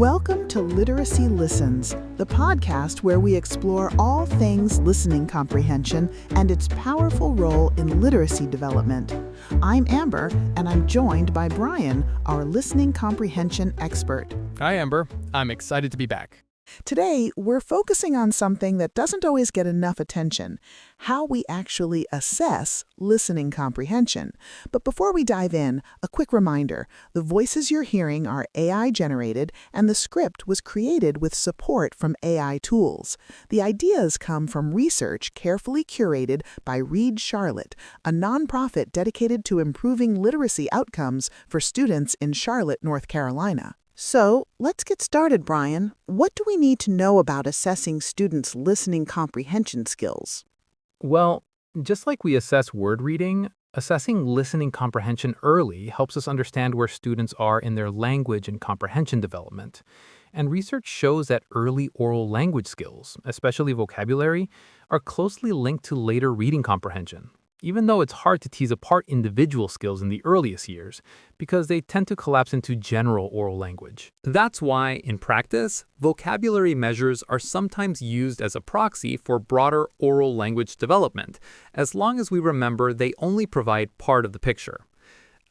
Welcome to Literacy Listens, the podcast where we explore all things listening comprehension and its powerful role in literacy development. I'm Amber, and I'm joined by Brian, our listening comprehension expert. Hi, Amber. I'm excited to be back. Today, we're focusing on something that doesn't always get enough attention: how we actually assess listening comprehension. But before we dive in, a quick reminder: the voices you're hearing are AI-generated, and the script was created with support from AI tools. The ideas come from research carefully curated by Read Charlotte, a nonprofit dedicated to improving literacy outcomes for students in Charlotte, North Carolina. So, let's get started, Brian. What do we need to know about assessing students' listening comprehension skills? Well, just like we assess word reading, assessing listening comprehension early helps us understand where students are in their language and comprehension development. And research shows that early oral language skills, especially vocabulary, are closely linked to later reading comprehension, even though it's hard to tease apart individual skills in the earliest years because they tend to collapse into general oral language. That's why, in practice, vocabulary measures are sometimes used as a proxy for broader oral language development, as long as we remember they only provide part of the picture.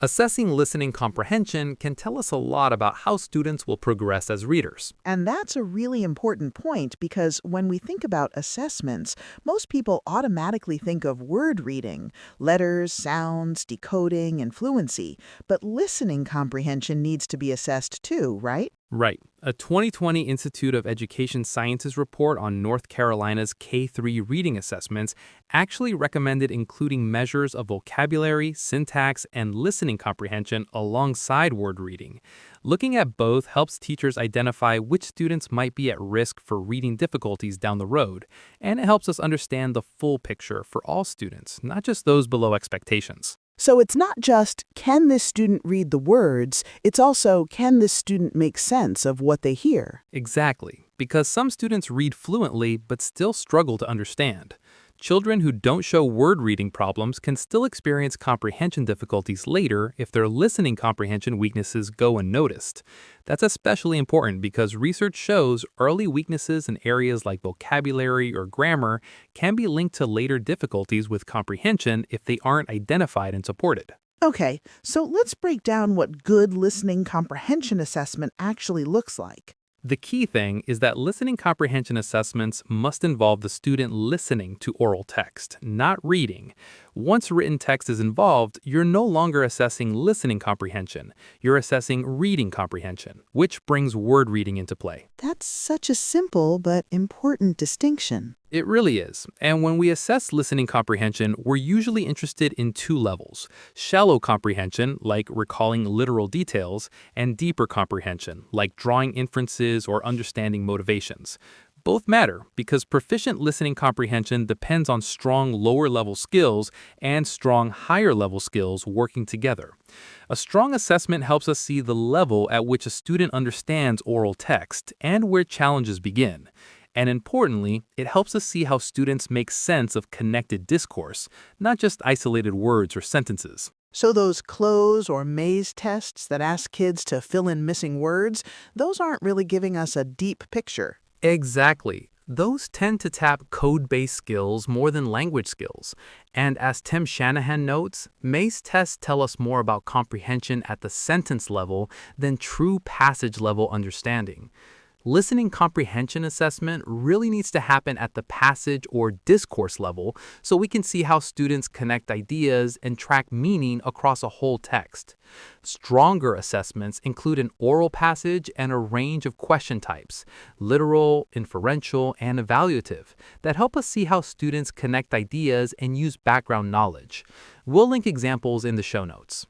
Assessing listening comprehension can tell us a lot about how students will progress as readers. And that's a really important point because when we think about assessments, most people automatically think of word reading, letters, sounds, decoding, and fluency. But listening comprehension needs to be assessed too, right? Right. A 2020 Institute of Education Sciences report on North Carolina's K-3 reading assessments actually recommended including measures of vocabulary, syntax, and listening comprehension alongside word reading. Looking at both helps teachers identify which students might be at risk for reading difficulties down the road, and it helps us understand the full picture for all students, not just those below expectations. So it's not just, can this student read the words? It's also, can this student make sense of what they hear? Exactly, because some students read fluently but still struggle to understand. Children who don't show word reading problems can still experience comprehension difficulties later if their listening comprehension weaknesses go unnoticed. That's especially important because research shows early weaknesses in areas like vocabulary or grammar can be linked to later difficulties with comprehension if they aren't identified and supported. Okay, so let's break down what good listening comprehension assessment actually looks like. The key thing is that listening comprehension assessments must involve the student listening to oral text, not reading. Once written text is involved, you're no longer assessing listening comprehension. You're assessing reading comprehension, which brings word reading into play. That's such a simple but important distinction. It really is. And when we assess listening comprehension, we're usually interested in two levels: shallow comprehension, like recalling literal details, and deeper comprehension, like drawing inferences or understanding motivations. Both matter because proficient listening comprehension depends on strong lower-level skills and strong higher-level skills working together. A strong assessment helps us see the level at which a student understands oral text and where challenges begin. And importantly, it helps us see how students make sense of connected discourse, not just isolated words or sentences. So those cloze or maze tests that ask kids to fill in missing words, those aren't really giving us a deep picture. Exactly. Those tend to tap code-based skills more than language skills. And as Tim Shanahan notes, Maze tests tell us more about comprehension at the sentence level than true passage-level understanding. Listening comprehension assessment really needs to happen at the passage or discourse level so we can see how students connect ideas and track meaning across a whole text. Stronger assessments include an oral passage and a range of question types, literal, inferential, and evaluative, that help us see how students connect ideas and use background knowledge. We'll link examples in the show notes.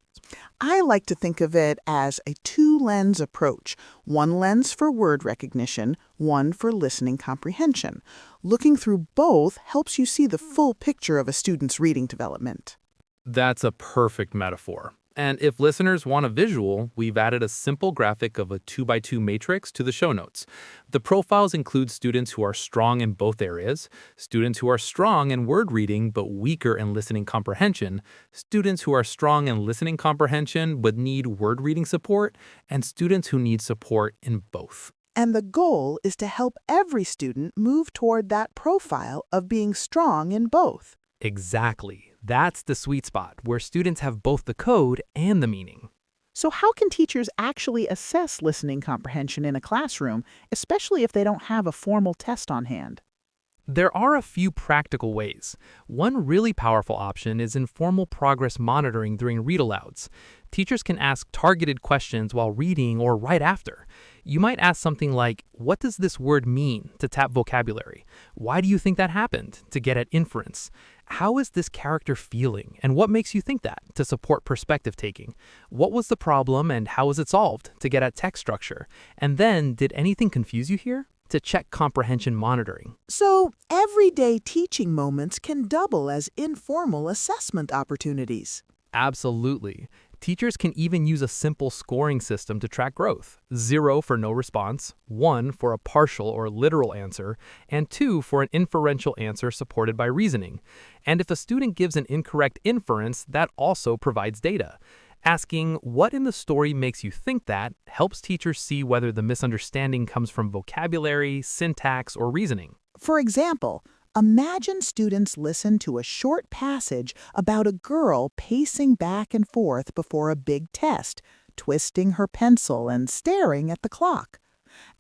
I like to think of it as a two-lens approach. One lens for word recognition, one for listening comprehension. Looking through both helps you see the full picture of a student's reading development. That's a perfect metaphor. And if listeners want a visual, we've added a simple graphic of a 2x2 matrix to the show notes. The profiles include students who are strong in both areas, students who are strong in word reading but weaker in listening comprehension, students who are strong in listening comprehension but need word reading support, and students who need support in both. And the goal is to help every student move toward that profile of being strong in both. Exactly. That's the sweet spot, where students have both the code and the meaning. So how can teachers actually assess listening comprehension in a classroom, especially if they don't have a formal test on hand? There are a few practical ways. One really powerful option is informal progress monitoring during read-alouds. Teachers can ask targeted questions while reading or right after. You might ask something like, "What does this word mean?" to tap vocabulary. "Why do you think that happened?" to get at inference. "How is this character feeling? And what makes you think that?" to support perspective taking. "What was the problem and how was it solved?" to get at text structure. And then, "Did anything confuse you here?" to check comprehension monitoring. So everyday teaching moments can double as informal assessment opportunities. Absolutely. Teachers can even use a simple scoring system to track growth. 0 for no response, 1 for a partial or literal answer, and 2 for an inferential answer supported by reasoning. And if a student gives an incorrect inference, that also provides data. Asking, "What in the story makes you think that?" helps teachers see whether the misunderstanding comes from vocabulary, syntax, or reasoning. For example, imagine students listen to a short passage about a girl pacing back and forth before a big test, twisting her pencil and staring at the clock.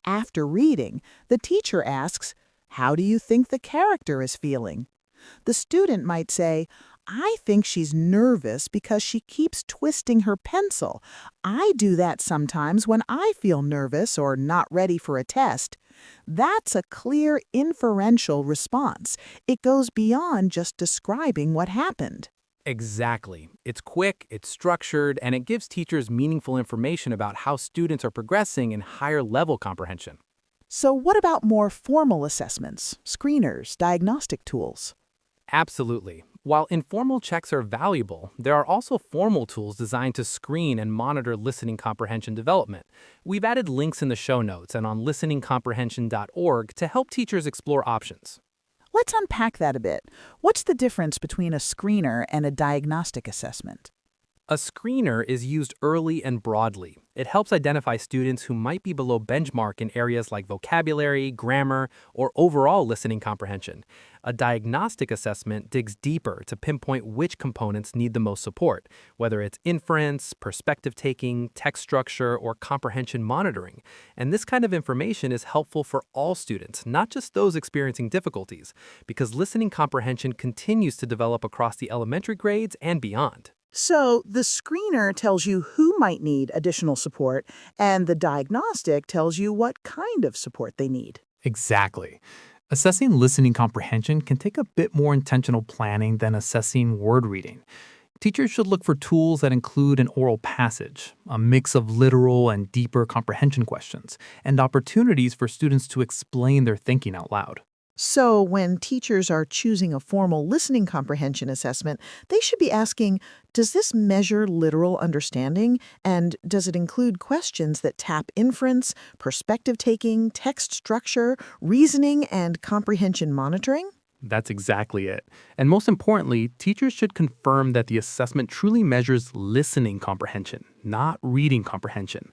After reading, the teacher asks, "How do you think the character is feeling?" The student might say, "I think she's nervous because she keeps twisting her pencil. I do that sometimes when I feel nervous or not ready for a test." That's a clear inferential response. It goes beyond just describing what happened. Exactly. It's quick, it's structured, and it gives teachers meaningful information about how students are progressing in higher level comprehension. So what about more formal assessments, screeners, diagnostic tools? Absolutely. While informal checks are valuable, there are also formal tools designed to screen and monitor listening comprehension development. We've added links in the show notes and on listeningcomprehension.org to help teachers explore options. Let's unpack that a bit. What's the difference between a screener and a diagnostic assessment? A screener is used early and broadly. It helps identify students who might be below benchmark in areas like vocabulary, grammar, or overall listening comprehension. A diagnostic assessment digs deeper to pinpoint which components need the most support, whether it's inference, perspective taking, text structure, or comprehension monitoring. And this kind of information is helpful for all students, not just those experiencing difficulties, because listening comprehension continues to develop across the elementary grades and beyond. So the screener tells you who might need additional support, and the diagnostic tells you what kind of support they need. Exactly. Assessing listening comprehension can take a bit more intentional planning than assessing word reading. Teachers should look for tools that include an oral passage, a mix of literal and deeper comprehension questions, and opportunities for students to explain their thinking out loud. So when teachers are choosing a formal listening comprehension assessment, they should be asking, does this measure literal understanding? And does it include questions that tap inference, perspective taking, text structure, reasoning, and comprehension monitoring? That's exactly it. And most importantly, teachers should confirm that the assessment truly measures listening comprehension, not reading comprehension.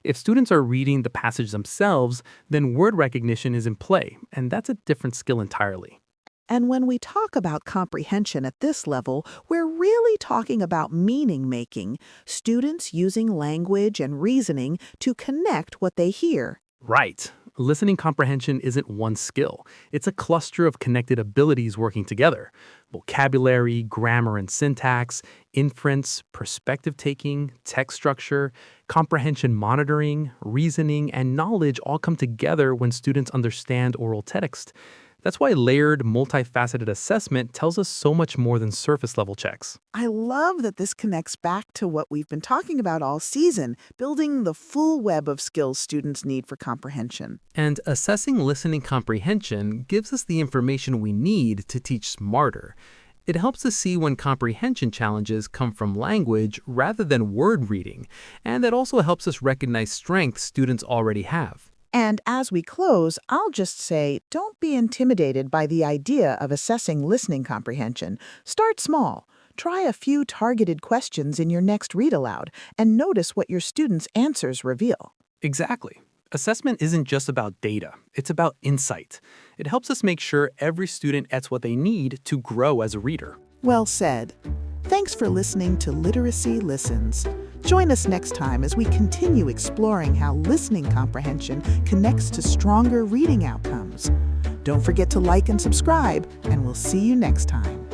If students are reading the passage themselves, then word recognition is in play, and that's a different skill entirely. And when we talk about comprehension at this level, we're really talking about meaning making, students using language and reasoning to connect what they hear. Right. Listening comprehension isn't one skill. It's a cluster of connected abilities working together. Vocabulary, grammar and syntax, inference, perspective taking, text structure, comprehension monitoring, reasoning, and knowledge all come together when students understand oral text. That's why layered, multifaceted assessment tells us so much more than surface-level checks. I love that this connects back to what we've been talking about all season, building the full web of skills students need for comprehension. And assessing listening comprehension gives us the information we need to teach smarter. It helps us see when comprehension challenges come from language rather than word reading, and that also helps us recognize strengths students already have. And as we close, I'll just say, don't be intimidated by the idea of assessing listening comprehension. Start small. Try a few targeted questions in your next read aloud and notice what your students' answers reveal. Exactly. Assessment isn't just about data, it's about insight. It helps us make sure every student gets what they need to grow as a reader. Well said. Thanks for listening to Literacy Listens. Join us next time as we continue exploring how listening comprehension connects to stronger reading outcomes. Don't forget to like and subscribe, and we'll see you next time.